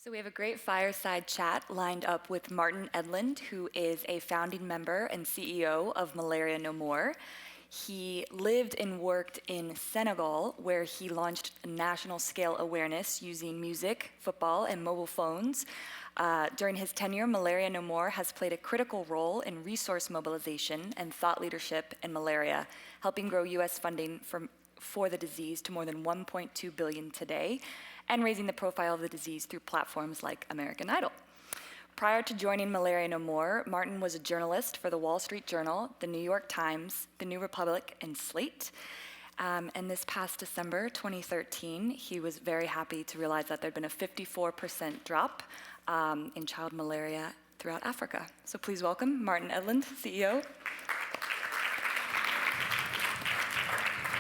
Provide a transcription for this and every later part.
So we have a great fireside chat lined up with Martin Edlund, who is a founding member and CEO of Malaria No More. He lived and worked in Senegal, where he launched national scale awareness using music, football, and mobile phones. During his tenure, Malaria No More has played a critical role in resource mobilization and thought leadership in malaria, helping grow U.S. funding for the disease to more than $1.2 billion today, and raising the profile of the disease through platforms like American Idol. Prior to joining Malaria No More, Martin was a journalist for the Wall Street Journal, the New York Times, the New Republic, and Slate. And this past December 2013, he was very happy to realize that there'd been a 54% drop in child malaria throughout Africa. So please welcome Martin Edlund, CEO.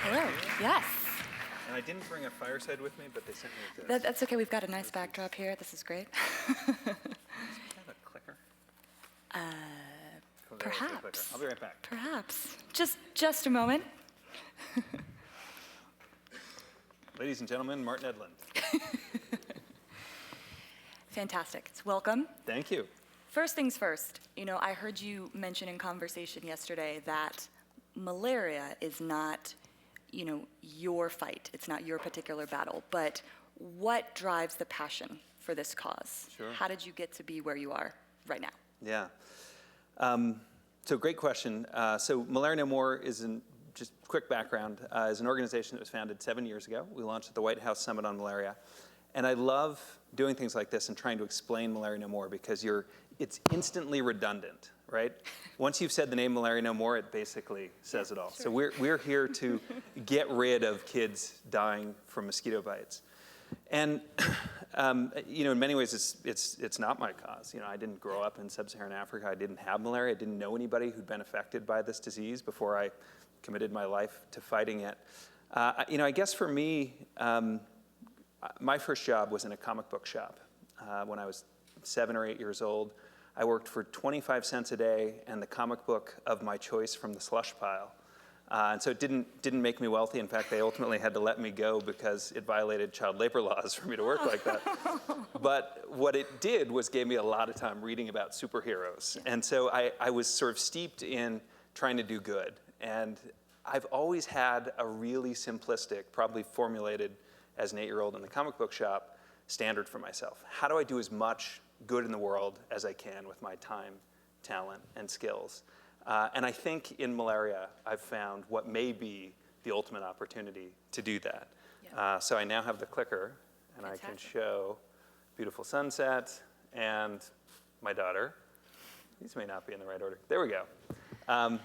Hello. Yes. And I didn't bring a fireside with me, but they sent me this. That's okay. We've got a nice backdrop here. This is great. Does it have a clicker? Perhaps. I'll be right back. Perhaps. Just a moment. Ladies and gentlemen, Martin Edlund. Fantastic. Welcome. Thank you. First things first, I heard you mention in conversation yesterday that malaria is not, your fight. It's not your particular battle. But what drives the passion for this cause? Sure. How did you get to be where you are right now? Yeah. So great question. So Malaria No More is just quick background, is an organization that was founded 7 years ago. We launched at the White House Summit on Malaria. And I love doing things like this and trying to explain Malaria No More because it's instantly redundant, right? Once you've said the name Malaria No More, it basically says it all. Sure. So we're here to get rid of kids dying from mosquito bites. And in many ways, it's not my cause. I didn't grow up in sub-Saharan Africa. I didn't have malaria. I didn't know anybody who'd been affected by this disease before I committed my life to fighting it. I guess for me, my first job was in a comic book shop. When I was 7 or 8 years old, I worked for 25 cents a day and the comic book of my choice from the slush pile. And so it didn't make me wealthy. In fact, they ultimately had to let me go because it violated child labor laws for me to work like that. But what it did was gave me a lot of time reading about superheroes. And so I was sort of steeped in trying to do good. And I've always had a really simplistic, probably formulated as an 8-year-old in the comic book shop, standard for myself. How do I do as much good in the world as I can with my time, talent, and skills? And I think in malaria, I've found what may be the ultimate opportunity to do that. Yeah. So I now have the clicker, and fantastic. I can show beautiful sunset and my daughter. These may not be in the right order. There we go.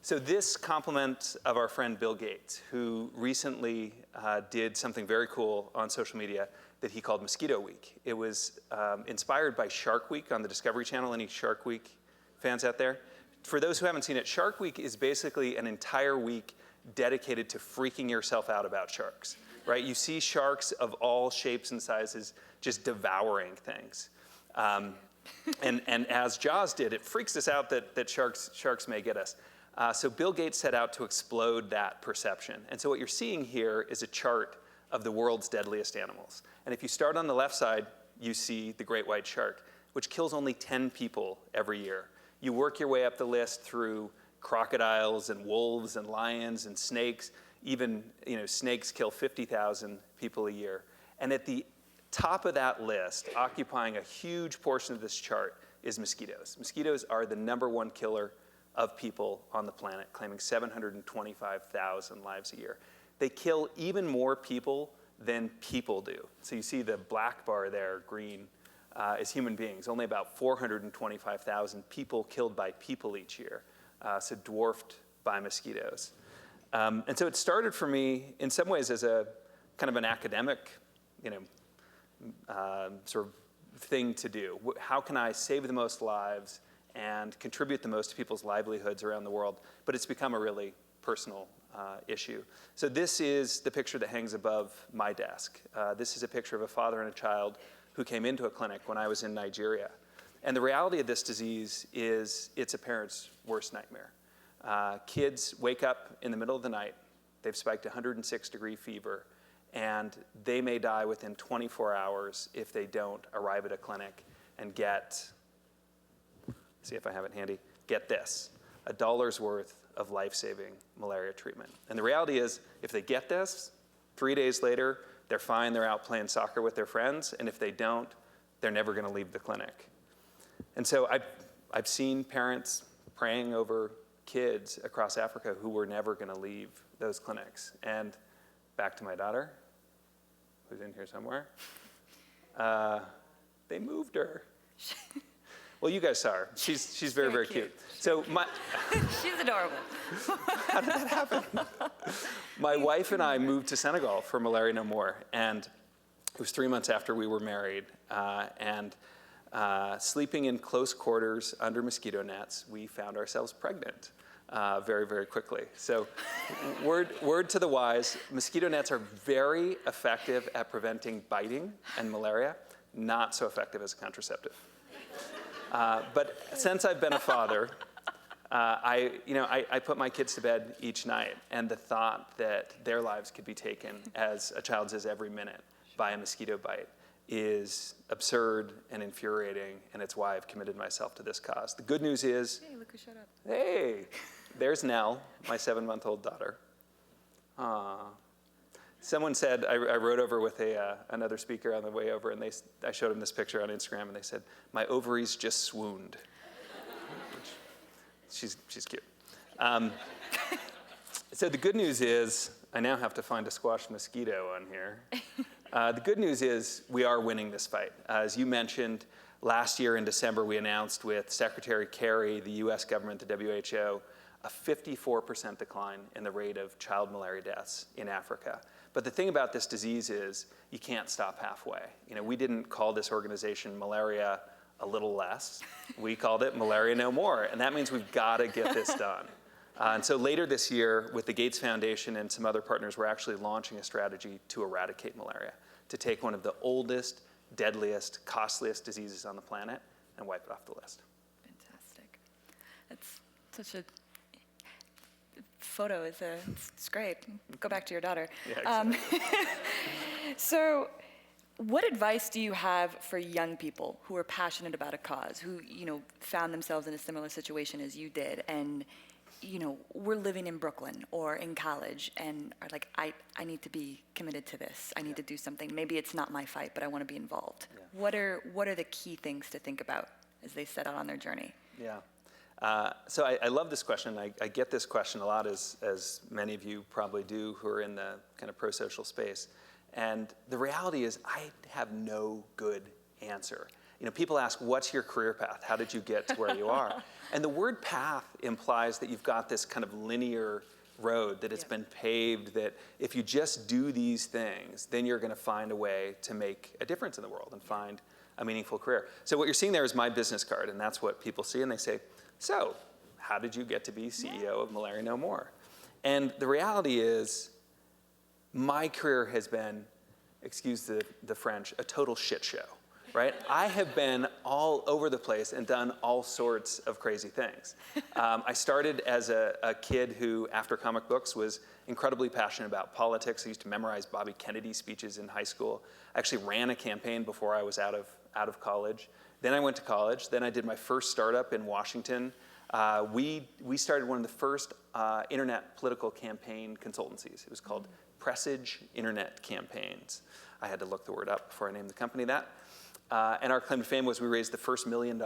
So this compliment of our friend Bill Gates, who recently did something very cool on social media that he called Mosquito Week. It was inspired by Shark Week on the Discovery Channel. Any Shark Week fans out there? For those who haven't seen it, Shark Week is basically an entire week dedicated to freaking yourself out about sharks, right? You see sharks of all shapes and sizes just devouring things. And as Jaws did, it freaks us out that sharks may get us. So Bill Gates set out to explode that perception. And so what you're seeing here is a chart of the world's deadliest animals. And if you start on the left side, you see the great white shark, which kills only 10 people every year. You work your way up the list through crocodiles and wolves and lions and snakes. Even snakes kill 50,000 people a year. And at the top of that list, occupying a huge portion of this chart, is mosquitoes. Mosquitoes are the #1 killer of people on the planet, claiming 725,000 lives a year. They kill even more people than people do. So you see the black bar there, green, is human beings. Only about 425,000 people killed by people each year, so dwarfed by mosquitoes. And so it started for me in some ways as a kind of an academic, sort of thing to do. How can I save the most lives and contribute the most to people's livelihoods around the world? But it's become a really personal issue. So this is the picture that hangs above my desk. This is a picture of a father and a child who came into a clinic when I was in Nigeria. And the reality of this disease is it's a parent's worst nightmare. Kids wake up in the middle of the night, they've spiked 106-degree fever, and they may die within 24 hours if they don't arrive at a clinic and get, see if I have it handy, get this, $1 worth of life-saving malaria treatment. And the reality is, if they get this, 3 days later, they're fine, they're out playing soccer with their friends, and if they don't, they're never gonna leave the clinic. And so I've seen parents praying over kids across Africa who were never gonna leave those clinics. And back to my daughter, who's in here somewhere, they moved her. Well, you guys saw her. She's very, very cute. So She's adorable. How did that happen? My wife and I moved to Senegal for Malaria No More, and it was 3 months after we were married, and sleeping in close quarters under mosquito nets, we found ourselves pregnant very, very quickly. So word to the wise, mosquito nets are very effective at preventing biting and malaria, not so effective as a contraceptive. But since I've been a father, I put my kids to bed each night, and the thought that their lives could be taken, as a child's is every minute, by a mosquito bite is absurd and infuriating, and it's why I've committed myself to this cause. The good news is, Hey, look who showed up. hey, there's Nell, my 7-month-old daughter. Aww. Someone said, I rode over with another speaker on the way over, and I showed him this picture on Instagram, and they said, my ovaries just swooned. She's cute. So the good news is, I now have to find a squash mosquito on here. The good news is we are winning this fight. As you mentioned, last year in December, we announced with Secretary Kerry, the US government, the WHO, a 54% decline in the rate of child malaria deaths in Africa. But the thing about this disease is you can't stop halfway. We didn't call this organization Malaria a little less. We called it Malaria No More, and that means we've got to get this done. And so later this year, with the Gates Foundation and some other partners, we're actually launching a strategy to eradicate malaria, to take one of the oldest, deadliest, costliest diseases on the planet and wipe it off the list. Fantastic. That's such a photo. It's great. Go back to your daughter. Yeah, exactly. So, what advice do you have for young people who are passionate about a cause, who found themselves in a similar situation as you did, and we're living in Brooklyn or in college and are like, I need to be committed to this. I need to do something. Maybe it's not my fight, but I want to be involved. Yeah. What are the key things to think about as they set out on their journey? Yeah. So I love this question. I get this question a lot, as many of you probably do who are in the kind of pro-social space. And the reality is I have no good answer. People ask, what's your career path? How did you get to where you are? And the word path implies that you've got this kind of linear road, that it's been paved, that if you just do these things, then you're going to find a way to make a difference in the world and find a meaningful career. So what you're seeing there is my business card, and that's what people see, and they say, so how did you get to be CEO of Malaria No More? And the reality is my career has been, excuse the French, a total shit show. Right? I have been all over the place and done all sorts of crazy things. I started as a kid who, after comic books, was incredibly passionate about politics. I used to memorize Bobby Kennedy speeches in high school. I actually ran a campaign before I was out of college. Then I went to college. Then I did my first startup in Washington. We started one of the first internet political campaign consultancies. It was called Presage Internet Campaigns. I had to look the word up before I named the company that. And our claim to fame was we raised the first $1 million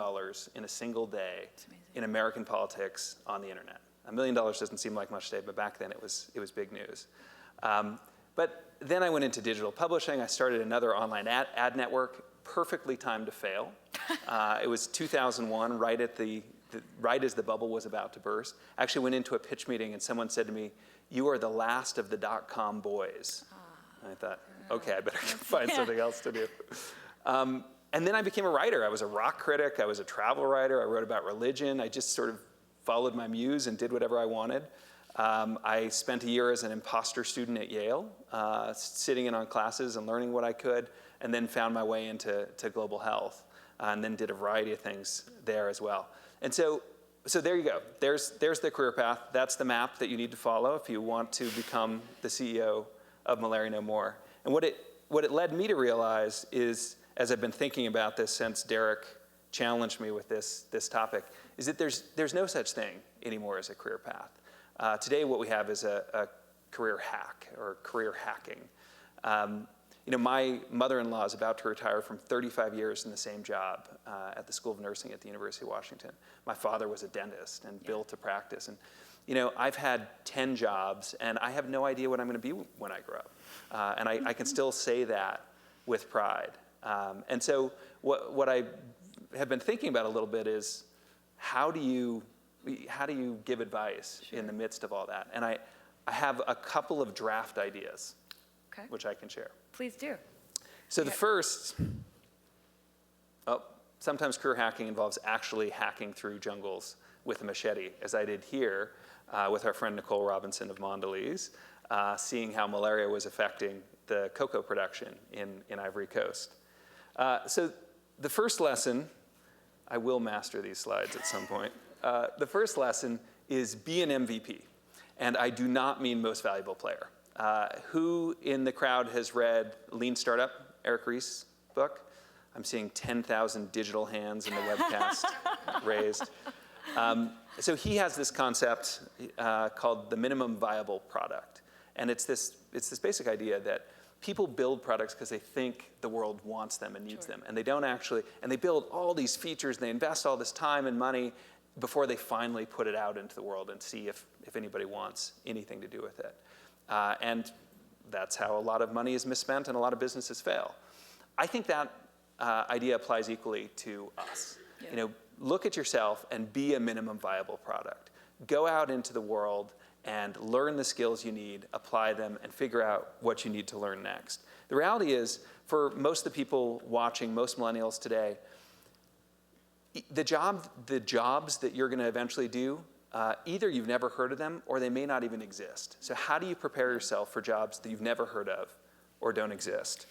in a single day in American politics on the internet. $1 million doesn't seem like much today, but back then it was big news. But then I went into digital publishing. I started another online ad network, perfectly timed to fail. It was 2001, right as the bubble was about to burst. I actually went into a pitch meeting and someone said to me, "You are the last of the dot-com boys." And I thought, okay, I better find something else to do. And then I became a writer. I was a rock critic. I was a travel writer. I wrote about religion. I just sort of followed my muse and did whatever I wanted. I spent a year as an imposter student at Yale, sitting in on classes and learning what I could, and then found my way into global health, and then did a variety of things there as well. And so there you go. There's the career path. That's the map that you need to follow if you want to become the CEO of Malaria No More. And what it led me to realize is, as I've been thinking about this since Derek challenged me with this topic, is that there's no such thing anymore as a career path. Today, what we have is a career hack or career hacking. My mother-in-law is about to retire from 35 years in the same job at the School of Nursing at the University of Washington. My father was a dentist and built a practice. And I've had 10 jobs, and I have no idea what I'm going to be when I grow up. And I can still say that with pride. And so what I have been thinking about a little bit is how do you give advice in the midst of all that? And I have a couple of draft ideas, which I can share. Please do. So the first, sometimes career hacking involves actually hacking through jungles with a machete, as I did here with our friend Nicole Robinson of Mondelez, seeing how malaria was affecting the cocoa production in Ivory Coast. So the first lesson, I will master these slides at some point. The first lesson is be an MVP. And I do not mean most valuable player. Who in the crowd has read Lean Startup, Eric Ries's book? I'm seeing 10,000 digital hands in the webcast raised. So he has this concept called the minimum viable product. And it's this basic idea that people build products because they think the world wants them and needs them. And they don't actually, and they build all these features, and they invest all this time and money before they finally put it out into the world and see if anybody wants anything to do with it. And that's how a lot of money is misspent and a lot of businesses fail. I think that idea applies equally to us. Yeah. Look at yourself and be a minimum viable product. Go out into the world and learn the skills you need, apply them, and figure out what you need to learn next. The reality is, for most of the people watching, most millennials today, the jobs that you're going to eventually do, either you've never heard of them or they may not even exist. So how do you prepare yourself for jobs that you've never heard of or don't exist?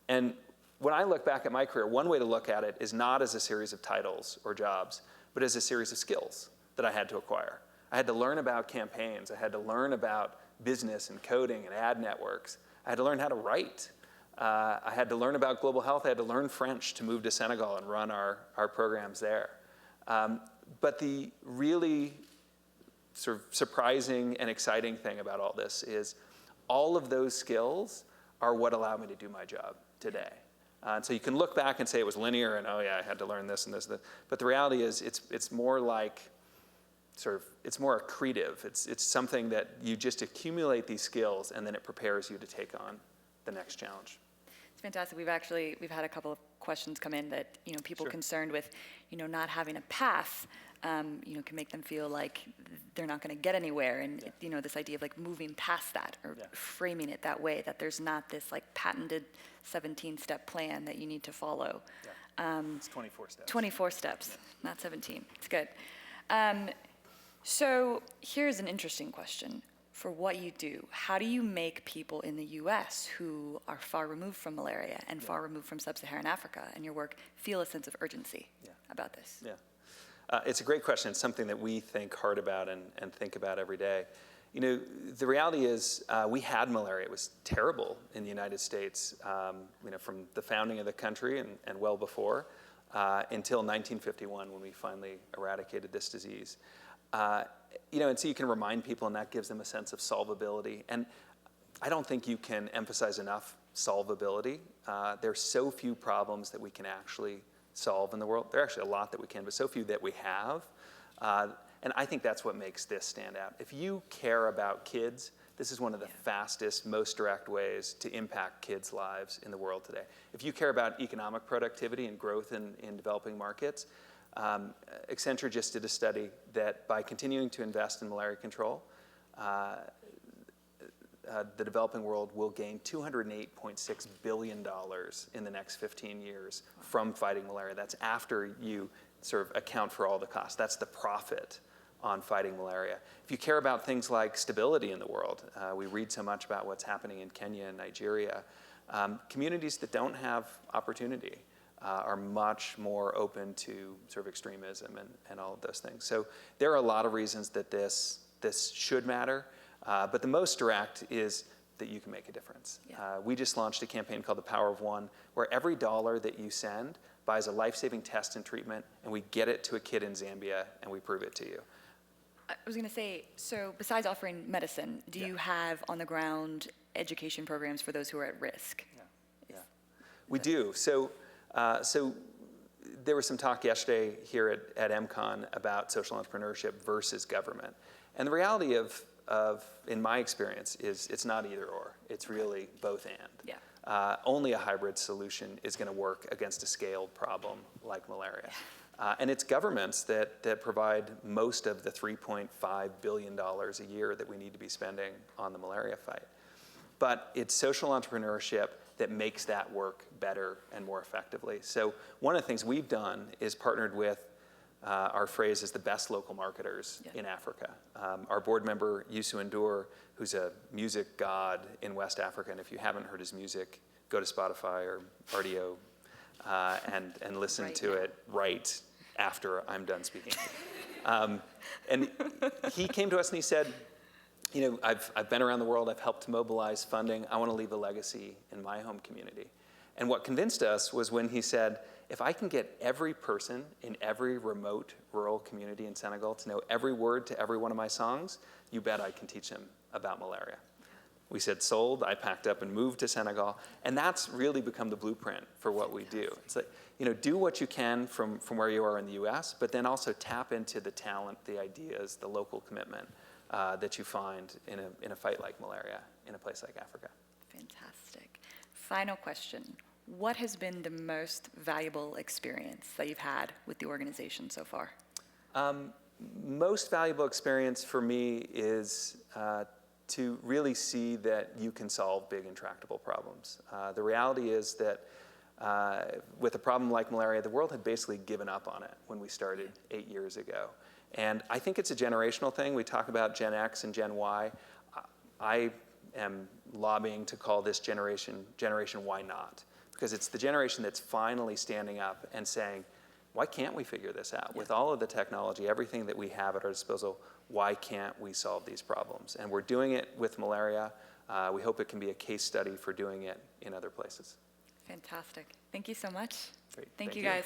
And when I look back at my career, one way to look at it is not as a series of titles or jobs, but as a series of skills that I had to acquire. I had to learn about campaigns. I had to learn about business and coding and ad networks. I had to learn how to write. I had to learn about global health. I had to learn French to move to Senegal and run our programs there. But the really sort of surprising and exciting thing about all this is all of those skills are what allow me to do my job today. And so you can look back and say it was linear and, oh yeah, I had to learn this and this and this. But the reality is it's more like it's more accretive. It's something that you just accumulate these skills and then it prepares you to take on the next challenge. It's fantastic. We've had a couple of questions come in that people concerned with not having a path can make them feel like they're not going to get anywhere, and this idea of like moving past that or framing it that way, that there's not this like patented 17-step plan that you need to follow. It's 24 steps. 24 steps, not 17. It's good. So here's an interesting question. For what you do, how do you make people in the US who are far removed from malaria and far removed from sub-Saharan Africa and your work feel a sense of urgency about this? Yeah, it's a great question. It's something that we think hard about and think about every day. The reality is we had malaria. It was terrible in the United States, from the founding of the country and well before until 1951 when we finally eradicated this disease. And so you can remind people, and that gives them a sense of solvability. And I don't think you can emphasize enough solvability. There's so few problems that we can actually solve in the world. There are actually a lot that we can, but so few that we have. And I think that's what makes this stand out. If you care about kids, this is one of the fastest, most direct ways to impact kids' lives in the world today. If you care about economic productivity and growth in developing markets, Accenture just did a study that by continuing to invest in malaria control, the developing world will gain $208.6 billion in the next 15 years from fighting malaria. That's after you sort of account for all the costs. That's the profit on fighting malaria. If you care about things like stability in the world, we read so much about what's happening in Kenya and Nigeria. Communities that don't have opportunity are much more open to sort of extremism and all of those things. So there are a lot of reasons that this should matter, but the most direct is that you can make a difference. Yeah. We just launched a campaign called The Power of One, where every dollar that you send buys a life-saving test and treatment, and we get it to a kid in Zambia, and we prove it to you. I was going to say, so besides offering medicine, do you have on-the-ground education programs for those who are at risk? Yeah. We do. So there was some talk yesterday here at MCON about social entrepreneurship versus government. And the reality of in my experience, is it's not either or. It's really both and. Yeah. Only a hybrid solution is going to work against a scaled problem like malaria. And it's governments that provide most of the $3.5 billion a year that we need to be spending on the malaria fight. But it's social entrepreneurship that makes that work better and more effectively. So one of the things we've done is partnered with our phrase is the best local marketers in Africa. Our board member, Youssou N'Dour, who's a music god in West Africa, and if you haven't heard his music, go to Spotify or RDO and listen to it right after I'm done speaking. And he came to us and he said, you know, I've been around the world, I've helped to mobilize funding, I want to leave a legacy in my home community. And what convinced us was when he said, if I can get every person in every remote rural community in Senegal to know every word to every one of my songs, you bet I can teach them about malaria. We said sold, I packed up and moved to Senegal, and that's really become the blueprint for what we do. It's like, you know, do what you can from where you are in the US, but then also tap into the talent, the ideas, the local commitment that you find in a fight like malaria in a place like Africa. Fantastic. Final question. What has been the most valuable experience that you've had with the organization so far? Most valuable experience for me is to really see that you can solve big intractable problems. The reality is that with a problem like malaria, the world had basically given up on it when we started 8 years ago. And I think it's a generational thing. We talk about Gen X and Gen Y. I am lobbying to call this Generation Why Not? Because it's the generation that's finally standing up and saying, why can't we figure this out? With all of the technology, everything that we have at our disposal, why can't we solve these problems? And we're doing it with malaria. We hope it can be a case study for doing it in other places. Fantastic. Thank you so much. Great. Thank you, guys.